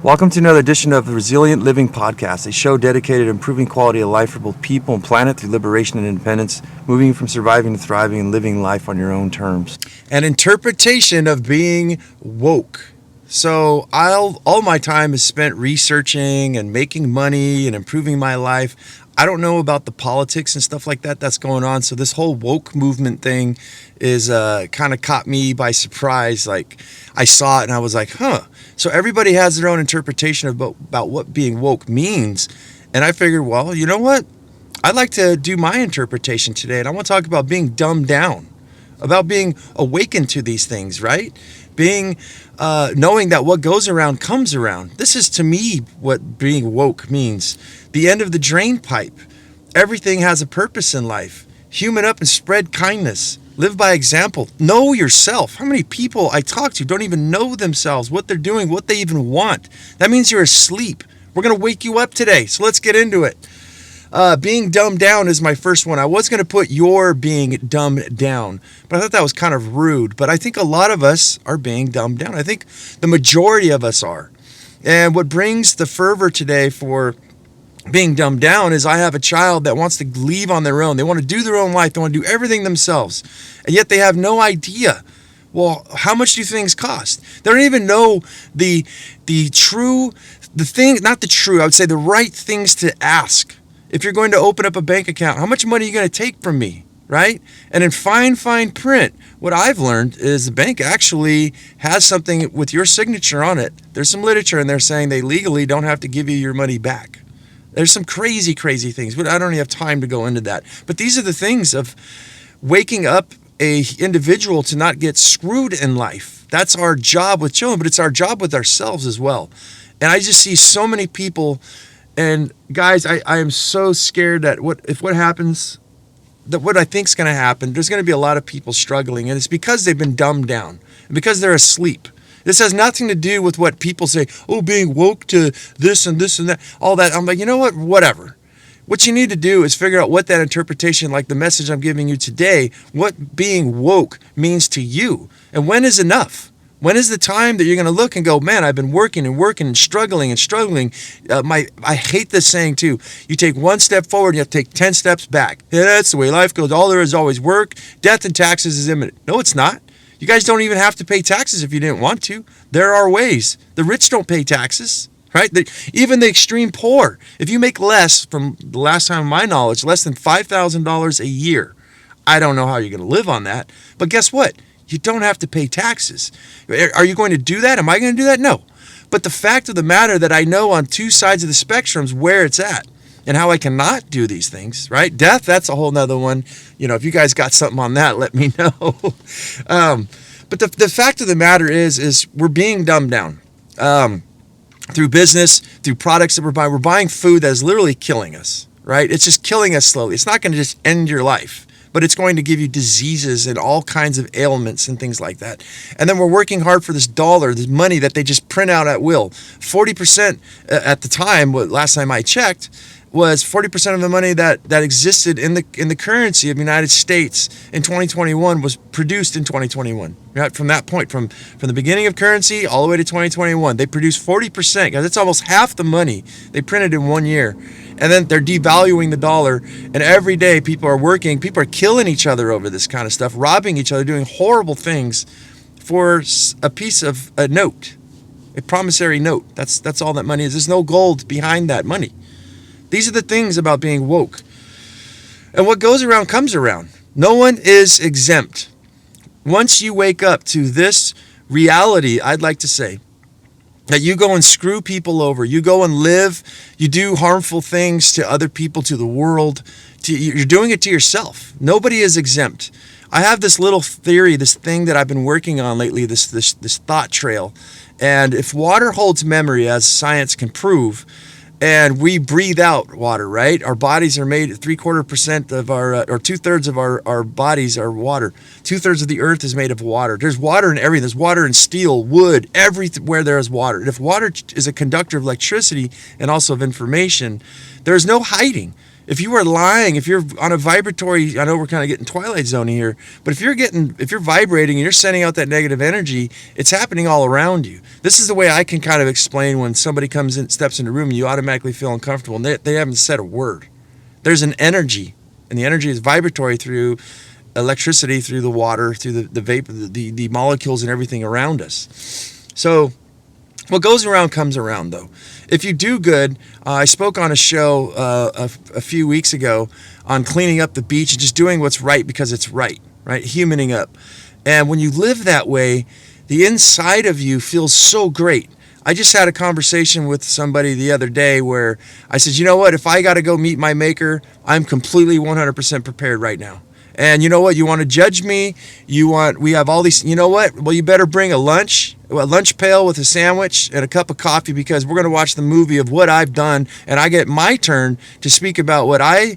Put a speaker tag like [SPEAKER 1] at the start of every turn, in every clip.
[SPEAKER 1] Welcome to another edition of the Resilient Living Podcast, a show dedicated to improving quality of life for both people and planet through liberation and independence, moving from surviving to thriving and living life on your own terms.
[SPEAKER 2] An interpretation of being woke. So all my time is spent researching and making money and improving my life. I don't know about the politics and stuff like that that's going on. So this whole woke movement thing is kind of caught me by surprise. Like I saw it and I was like, huh. So everybody has their own interpretation about what being woke means. And I figured, well, you know what? I'd like to do my interpretation today. And I want to talk about being dumbed down, about being awakened to these things, right? Being, knowing that what goes around comes around. This is to me what being woke means. The end of the drain pipe. Everything has a purpose in life. Human up and spread kindness. Live by example. Know yourself. How many people I talk to don't even know themselves, what they're doing, what they even want? That means you're asleep. We're going to wake you up today. So let's get into it. Being dumbed down is my first one. I was going to put your being dumbed down, but I thought that was kind of rude. But I think a lot of us are being dumbed down. I think the majority of us are. And what brings the fervor today for being dumbed down is I have a child that wants to leave on their own. They want to do their own life. They want to do everything themselves. And yet they have no idea. Well, how much do things cost? They don't even know the right things to ask. If you're going to open up a bank account, how much money are you going to take from me, right? And in fine print, what I've learned is the bank actually has something with your signature on it. There's some literature in there saying they legally don't have to give you your money back. There's some crazy things, but I don't even have time to go into that. But these are the things of waking up a individual to not get screwed in life. That's our job with children, but it's our job with ourselves as well. And I just see so many people, and guys, I am so scared that what happens, that what I think is going to happen, there's going to be a lot of people struggling, and it's because they've been dumbed down, because they're asleep. This has nothing to do with what people say, oh, being woke to this and that, all that. I'm like, you know what? Whatever. What you need to do is figure out what that interpretation, like the message I'm giving you today, what being woke means to you. And when is enough? When is the time that you're going to look and go, man, I've been working and struggling. I hate this saying too. You take one step forward, you have to take 10 steps back. Yeah, that's the way life goes. All there is always work. Death and taxes is imminent. No, it's not. You guys don't even have to pay taxes if you didn't want to. There are ways. The rich don't pay taxes, right? Even the extreme poor. If you make less, from the last time of my knowledge, less than $5,000 a year, I don't know how you're going to live on that. But guess what? You don't have to pay taxes. Are you going to do that? Am I going to do that? No. But the fact of the matter that I know on two sides of the spectrums where it's at and how I cannot do these things, right? Death, that's a whole nother one. You know, if you guys got something on that, let me know. But the fact of the matter is we're being dumbed down through business, through products that we're buying. We're buying food that is literally killing us, right? It's just killing us slowly. It's not going to just end your life, but it's going to give you diseases and all kinds of ailments and things like that. And then we're working hard for this dollar, this money that they just print out at will. 40% at the time, last time I checked, was 40% of the money that existed in the currency of the United States in 2021 was produced in 2021. Right? From that point, from the beginning of currency all the way to 2021, they produced 40%. Guys, that's almost half the money they printed in 1 year. And then they're devaluing the dollar, and every day people are working, people are killing each other over this kind of stuff, robbing each other, doing horrible things for a piece of a note, a promissory note. That's all that money is. There's no gold behind that money. These are the things about being woke. And what goes around comes around. No one is exempt. Once you wake up to this reality, I'd like to say, that you go and screw people over, you go and live, you do harmful things to other people, to the world, you're doing it to yourself. Nobody is exempt. I have this little theory, this thing that I've been working on lately, this thought trail. And if water holds memory, as science can prove, and we breathe out water, right? Our bodies are made 3/4% of our, or 2/3 of our bodies are water. 2/3 of the earth is made of water. There's water in everything. There's water in steel, wood, everywhere there is water. And if water is a conductor of electricity and also of information, there's no hiding. If you are lying, if you're on a vibratory, I know we're kind of getting Twilight Zone here, but if you're vibrating and you're sending out that negative energy, it's happening all around you. This is the way I can kind of explain when somebody comes in, steps in the room, and you automatically feel uncomfortable, and they haven't said a word. There's an energy, and the energy is vibratory through electricity, through the water, through the vapor, the molecules and everything around us. So what goes around comes around, though. If you do good, I spoke on a show a few weeks ago on cleaning up the beach and just doing what's right because it's right? Humaning up. And when you live that way, the inside of you feels so great. I just had a conversation with somebody the other day where I said, you know what, if I got to go meet my maker, I'm completely 100% prepared right now. And you know what, you want to judge me, we have all these, you know what, well, you better bring a lunch pail with a sandwich and a cup of coffee, because we're going to watch the movie of what I've done, and I get my turn to speak about what I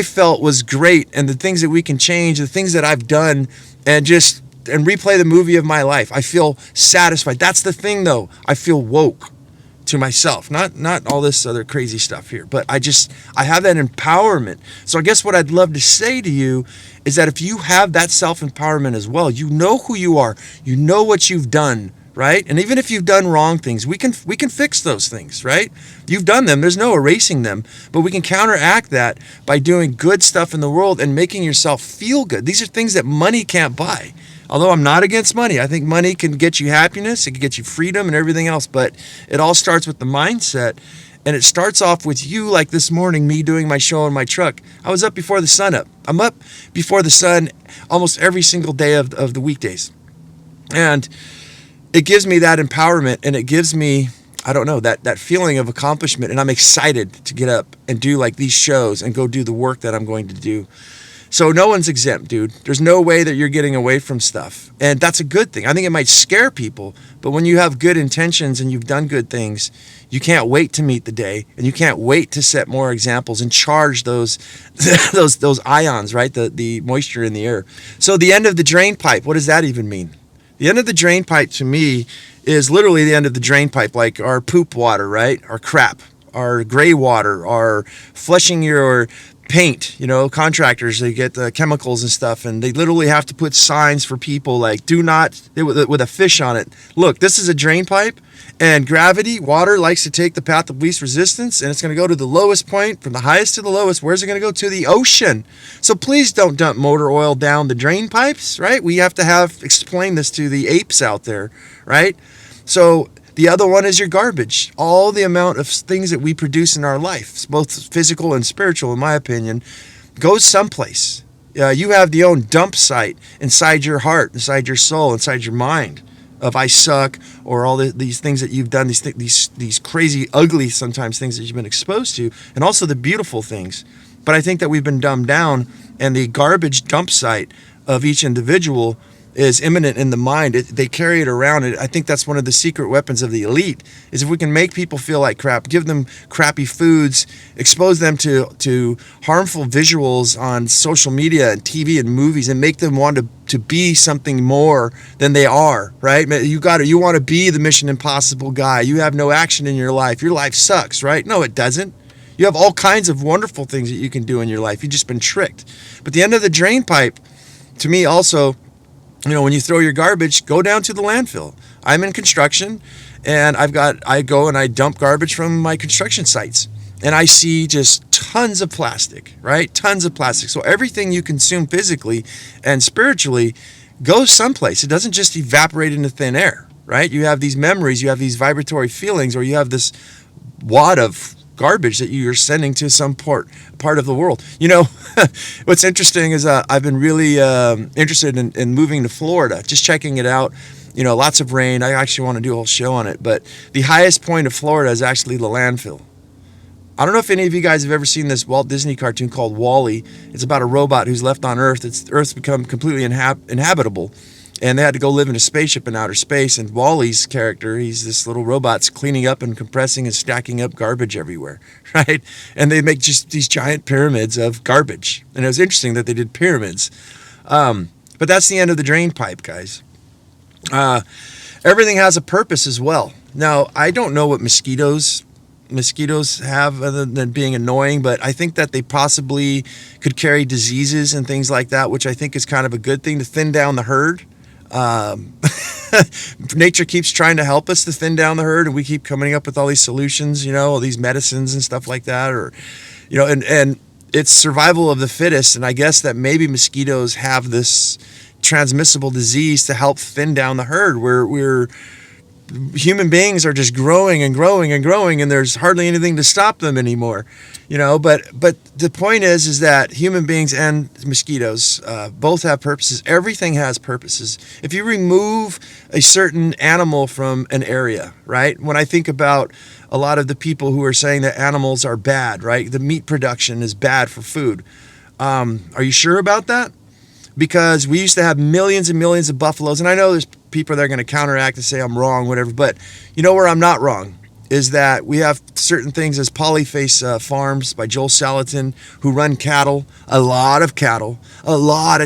[SPEAKER 2] felt was great and the things that we can change, the things that I've done, and replay the movie of my life. I feel satisfied. That's the thing, though. I feel woke to myself, not all this other crazy stuff here, but I have that empowerment. So I guess what I'd love to say to you is that if you have that self-empowerment as well, you know who you are, you know what you've done, right? And even if you've done wrong things, we can fix those things, right? You've done them, there's no erasing them, but we can counteract that by doing good stuff in the world and making yourself feel good. These are things that money can't buy. Although I'm not against money. I think money can get you happiness, it can get you freedom and everything else, but it all starts with the mindset. And it starts off with you, like this morning, me doing my show in my truck. I was up before the sun up. I'm up before the sun almost every single day of the weekdays. And it gives me that empowerment, and it gives me, I don't know, that feeling of accomplishment. And I'm excited to get up and do like these shows and go do the work that I'm going to do. So no one's exempt, dude. There's no way that you're getting away from stuff. And that's a good thing. I think it might scare people, but when you have good intentions and you've done good things, you can't wait to meet the day, and you can't wait to set more examples and charge those those ions, right? The moisture in the air. So the end of the drain pipe, what does that even mean? The end of the drain pipe to me is literally the end of the drain pipe, like our poop water, right? Our crap, our gray water, our flushing your paint, contractors, they get the chemicals and stuff, and they literally have to put signs for people like, do not, with a fish on it. Look, this is a drain pipe, and gravity, water likes to take the path of least resistance, and it's going to go to the lowest point, from the highest to the lowest. Where's it going to go? To the ocean. So please don't dump motor oil down the drain pipes, right? We have to explain this to the apes out there, right? So the other one is your garbage. All the amount of things that we produce in our life, both physical and spiritual, in my opinion, goes someplace. You have the own dump site inside your heart, inside your soul, inside your mind of I suck, or all these things that you've done, these crazy, ugly sometimes things that you've been exposed to, and also the beautiful things. But I think that we've been dumbed down, and the garbage dump site of each individual is imminent in the mind. They carry it around. I think that's one of the secret weapons of the elite, is if we can make people feel like crap, give them crappy foods, expose them to harmful visuals on social media and TV and movies, and make them want to be something more than they are, right? You want to be the Mission Impossible guy. You have no action in your life. Your life sucks, right? No, it doesn't. You have all kinds of wonderful things that you can do in your life. You've just been tricked. But the end of the drain pipe, to me also, when you throw your garbage, go down to the landfill. I'm in construction, and I go and I dump garbage from my construction sites, and I see just tons of plastic, right? Tons of plastic. So everything you consume physically and spiritually goes someplace. It doesn't just evaporate into thin air, right? You have these memories, you have these vibratory feelings, or you have this wad of garbage that you're sending to some part of the world. What's interesting is I've been really interested in moving to Florida, just checking it out. Lots of rain. I actually want to do a whole show on it, but the highest point of Florida is actually the landfill. I don't know if any of you guys have ever seen this Walt Disney cartoon called Wall-E. It's about a robot who's left on Earth. Earth's become completely inhabitable, and they had to go live in a spaceship in outer space. And Wall-E's character, he's this little robot's cleaning up and compressing and stacking up garbage everywhere, right? And they make just these giant pyramids of garbage. And it was interesting that they did pyramids. But that's the end of the drain pipe, guys. Everything has a purpose as well. Now, I don't know what mosquitoes mosquitoes have other than being annoying, but I think that they possibly could carry diseases and things like that, which I think is kind of a good thing to thin down the herd. Nature keeps trying to help us to thin down the herd, and we keep coming up with all these solutions, all these medicines and stuff like that, or, and it's survival of the fittest. And I guess that maybe mosquitoes have this transmissible disease to help thin down the herd, where we're human beings are just growing and growing and growing, and there's hardly anything to stop them anymore, but the point is that human beings and mosquitoes both have purposes. Everything has purposes. If you remove a certain animal from an area, right? When I think about a lot of the people who are saying that animals are bad, right? The meat production is bad for food. Are you sure about that? Because we used to have millions and millions of buffaloes, and I know there's people that are going to counteract and say I'm wrong, whatever, but where I'm not wrong is that we have certain things as Polyface Farms by Joel Salatin, who run cattle, a lot of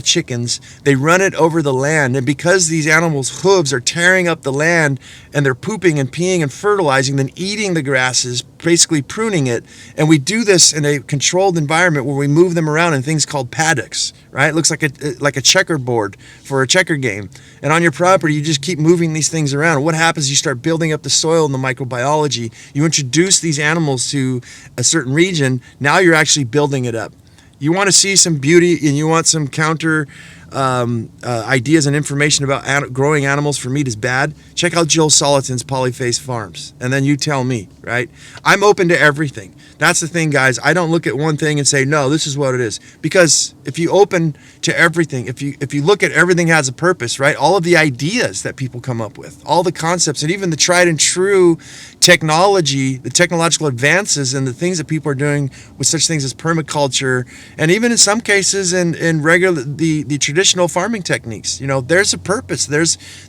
[SPEAKER 2] chickens. They run it over the land, and because these animals' hooves are tearing up the land and they're pooping and peeing and fertilizing, then eating the grasses, basically pruning it, and we do this in a controlled environment where we move them around in things called paddocks, right? It looks like a checkerboard for a checker game. And on your property, you just keep moving these things around. And what happens? You start building up the soil and the microbiology. You introduce these animals to a certain region. Now you're actually building it up. You want to see some beauty, and you want some counter ideas and information about growing animals for meat is bad, check out Joel Salatin's Polyface Farms, and then you tell me, right? I'm open to everything. That's the thing, guys. I don't look at one thing and say, no, this is what it is. Because if you open to everything, if you look at everything has a purpose, right? All of the ideas that people come up with, all the concepts, and even the tried and true technology, the technological advances, and the things that people are doing with such things as permaculture, and even in some cases in regular the traditional farming techniques, there's a purpose.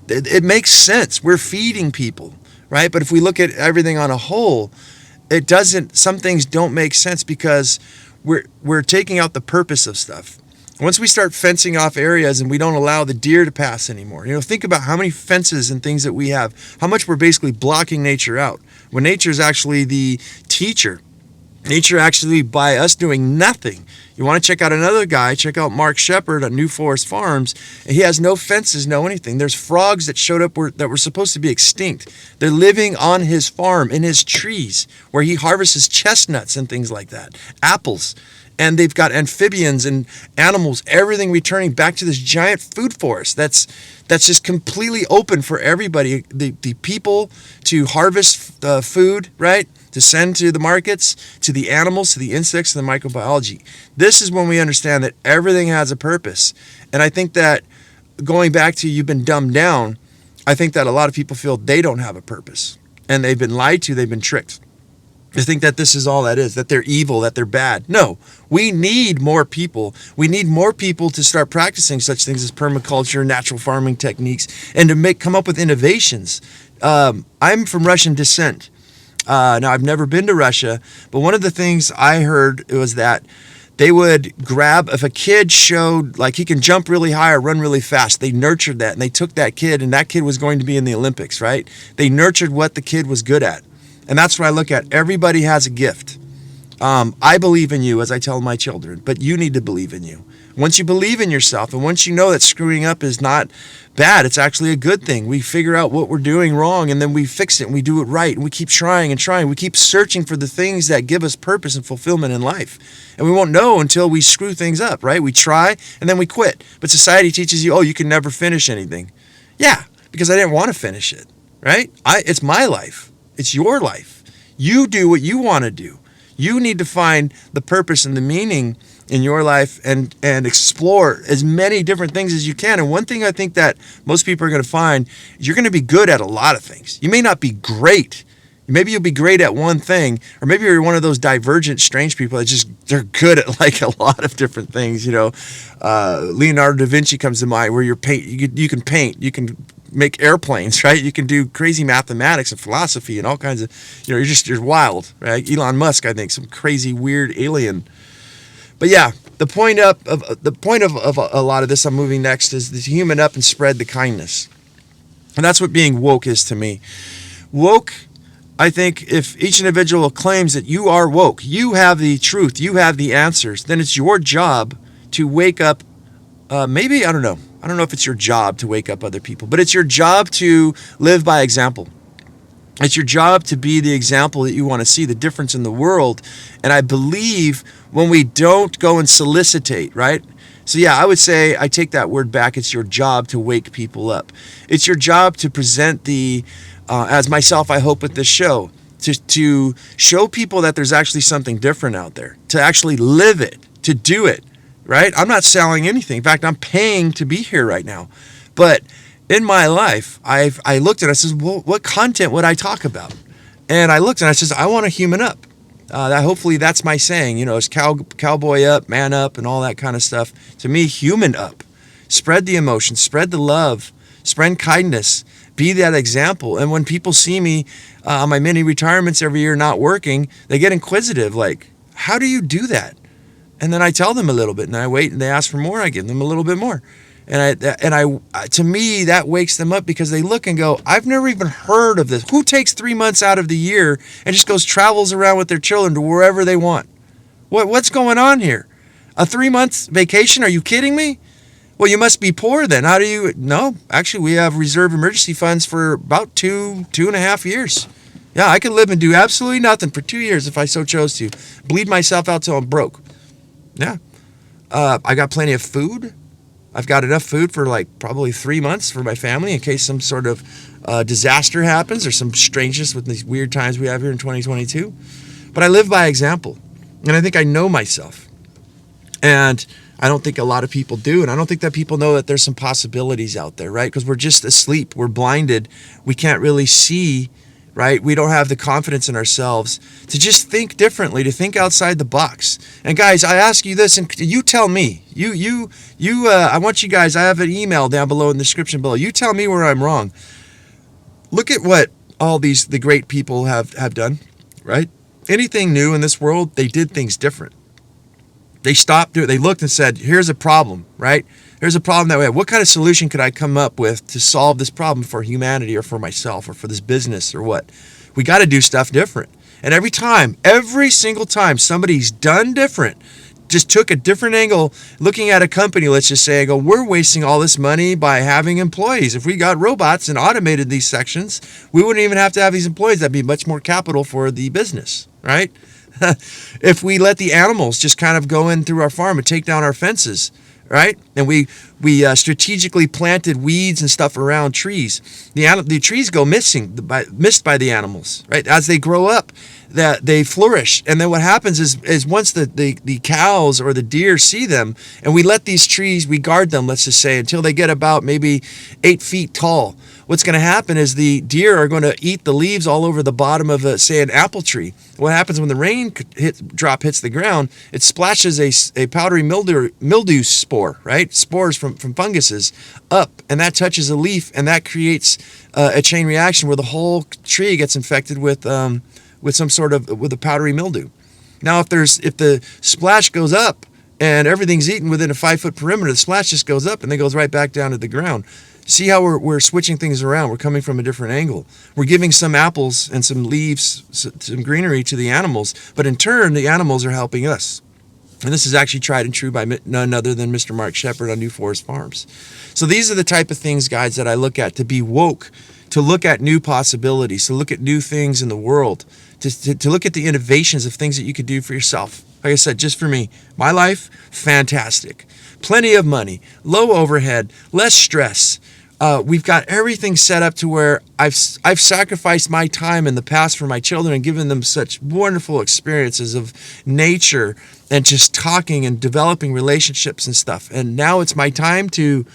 [SPEAKER 2] It makes sense. We're feeding people, right? But if we look at everything on a whole, it doesn't. Some things don't make sense because we're taking out the purpose of stuff. Once we start fencing off areas and we don't allow the deer to pass anymore, think about how many fences and things that we have, how much we're basically blocking nature out, when nature is actually the teacher. Nature actually, by us doing nothing. You want to check out another guy, check out Mark Shepard at New Forest Farms. And he has no fences, no anything. There's frogs that showed up that were supposed to be extinct. They're living on his farm, in his trees, where he harvests chestnuts and things like that, apples. And they've got amphibians and animals, everything returning back to this giant food forest that's just completely open for everybody, the people to harvest food, right? To send to the markets, to the animals, to the insects, to the microbiology. This is when we understand that everything has a purpose. And I think that going back to you've been dumbed down, I think that a lot of people feel they don't have a purpose. And they've been lied to, they've been tricked. They think that this is all that is, that they're evil, that they're bad. No, we need more people. We need more people to start practicing such things as permaculture, natural farming techniques, and to come up with innovations. I'm from Russian descent. Now, I've never been to Russia, but one of the things I heard was that they would grab, if a kid showed, like he can jump really high or run really fast, they nurtured that, and they took that kid, and that kid was going to be in the Olympics, right? They nurtured what the kid was good at. And that's what I look at. Everybody has a gift. I believe in you, as I tell my children, but you need to believe in you. Once you believe in yourself, and once you know that screwing up is not bad, it's actually a good thing. We figure out what we're doing wrong, and then we fix it, and we do it right, and we keep trying and trying. We keep searching for the things that give us purpose and fulfillment in life. And we won't know until we screw things up, right? We try, and then we quit. But society teaches you, you can never finish anything. Yeah, because I didn't want to finish it, right? It's my life. It's your life. You do what you want to do. You need to find the purpose and the meaning in your life and explore as many different things as you can. And one thing I think that most people are going to find is you're going to be good at a lot of things. You may not be great. Maybe you'll be great at one thing, or maybe you're one of those divergent, strange people that they're good at like a lot of different things. Leonardo da Vinci comes to mind, where you can paint, you can make airplanes, right? You can do crazy mathematics and philosophy and all kinds of, you're wild, right? Elon Musk, I think, some crazy weird alien. But yeah, the point of a lot of this, I'm moving next, is to human up and spread the kindness. And that's what being woke is to me. Woke I think if each individual claims that you are woke, you have the truth, you have the answers, then it's your job to wake up. Maybe, I don't know. I don't know if it's your job to wake up other people, but it's your job to live by example. It's your job to be the example that you want to see, the difference in the world. And I believe when we don't go and solicitate, right? So yeah, I would say, I take that word back. It's your job to wake people up. It's your job to present as myself, I hope with this show, to show people that there's actually something different out there, to actually live it, to do it, right? I'm not selling anything. In fact, I'm paying to be here right now. But in my life, I looked at it, I said, well, what content would I talk about? And I looked and I said, I want to human up. Hopefully that's my saying, it's cowboy up, man up, and all that kind of stuff. To me, human up. Spread the emotion, spread the love, spread kindness, be that example. And when people see me on my mini retirements every year not working, they get inquisitive, like, how do you do that? And then I tell them a little bit, and I wait, and they ask for more, I give them a little bit more. And I, to me, that wakes them up, because they look and go, I've never even heard of this. Who takes 3 months out of the year and just travels around with their children to wherever they want? What's going on here? A 3 months vacation? Are you kidding me? Well, you must be poor then. How do you? No, actually, we have reserve emergency funds for about 2.5 years. Yeah, I could live and do absolutely nothing for 2 years if I so chose to. Bleed myself out till I'm broke. Yeah. I got plenty of food. I've got enough food for probably 3 months for my family in case some sort of disaster happens or some strangeness with these weird times we have here in 2022. But I live by example. And I think I know myself. And I don't think a lot of people do. And I don't think that people know that there's some possibilities out there, right? Because we're just asleep. We're blinded. We can't really see, right? We don't have the confidence in ourselves to just think differently, to think outside the box. And guys, I ask you this, and you tell me. I want you guys, I have an email down below in the description below. You tell me where I'm wrong. Look at what all the great people have done, right? Anything new in this world, they did things different. They stopped doing it. They looked and said, here's a problem, right? Here's a problem that we have. What kind of solution could I come up with to solve this problem for humanity or for myself or for this business or what? We got to do stuff different. And every single time somebody's done different, just took a different angle, looking at a company, let's just say, I go, we're wasting all this money by having employees. If we got robots and automated these sections, we wouldn't even have to have these employees. That'd be much more capital for the business, right? If we let the animals just kind of go in through our farm and take down our fences, right? And we strategically planted weeds and stuff around trees. The trees go missed by the animals, right? As they grow up, that they flourish. And then what happens is once the cows or the deer see them, and we let these trees, we guard them, let's just say, until they get about maybe 8 feet tall. What's going to happen is the deer are going to eat the leaves all over the bottom of, say, an apple tree. What happens when the rain drop hits the ground, it splashes a powdery mildew spore, right? Spores from funguses up, and that touches a leaf, and that creates a chain reaction where the whole tree gets infected with a powdery mildew. Now, if the splash goes up and everything's eaten within a 5-foot perimeter, the splash just goes up and then goes right back down to the ground. See how we're switching things around. We're coming from a different angle. We're giving some apples and some leaves, some greenery to the animals, but in turn, the animals are helping us. And this is actually tried and true by none other than Mr. Mark Shepard on New Forest Farms. So these are the type of things, guys, that I look at to be woke, to look at new possibilities, to look at new things in the world, to look at the innovations of things that you could do for yourself. Like I said, just for me, my life, fantastic. Plenty of money, low overhead, less stress. We've got everything set up to where I've sacrificed my time in the past for my children and given them such wonderful experiences of nature and just talking and developing relationships and stuff. And now it's my time to,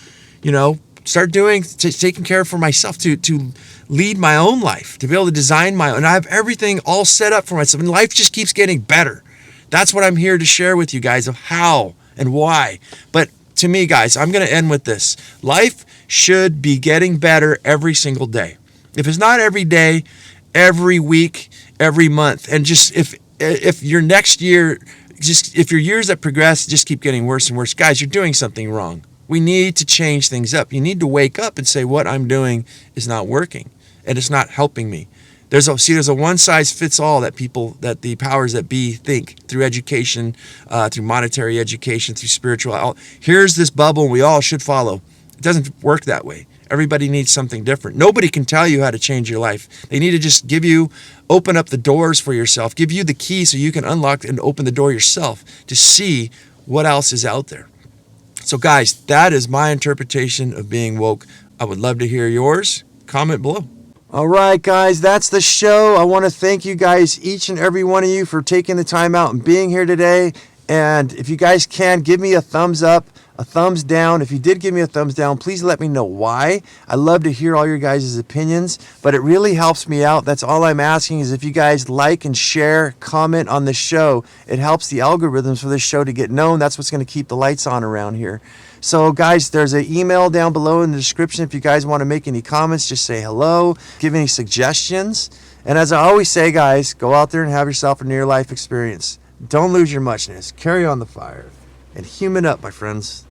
[SPEAKER 2] start taking care for myself, to lead my own life, to be able to design my own. And I have everything all set up for myself. And life just keeps getting better. That's what I'm here to share with you guys, of how and why. But to me, guys, I'm going to end with this. Life should be getting better every single day. If it's not every day, every week, every month. And just if your next year, if your years that progress just keep getting worse and worse, guys, you're doing something wrong. We need to change things up. You need to wake up and say, what I'm doing is not working and it's not helping me. There's a one size fits all that the powers that be think through education, through monetary education, through spiritual. Here's this bubble and we all should follow. It doesn't work that way. Everybody needs something different. Nobody can tell you how to change your life. They need to just open up the doors for yourself, give you the key so you can unlock and open the door yourself to see what else is out there. So guys, that is my interpretation of being woke. I would love to hear yours. Comment below.
[SPEAKER 1] All right, guys, that's the show. I want to thank you guys, each and every one of you, for taking the time out and being here today. And if you guys can, give me a thumbs up, a thumbs down. If you did give me a thumbs down, please let me know why. I love to hear all your guys' opinions, but it really helps me out. That's all I'm asking is if you guys like and share, comment on the show. It helps the algorithms for this show to get known. That's what's going to keep the lights on around here. So guys, there's an email down below in the description. If you guys want to make any comments, just say hello, give any suggestions. And as I always say, guys, go out there and have yourself a near-life experience. Don't lose your muchness. Carry on the fire. And human up, my friends.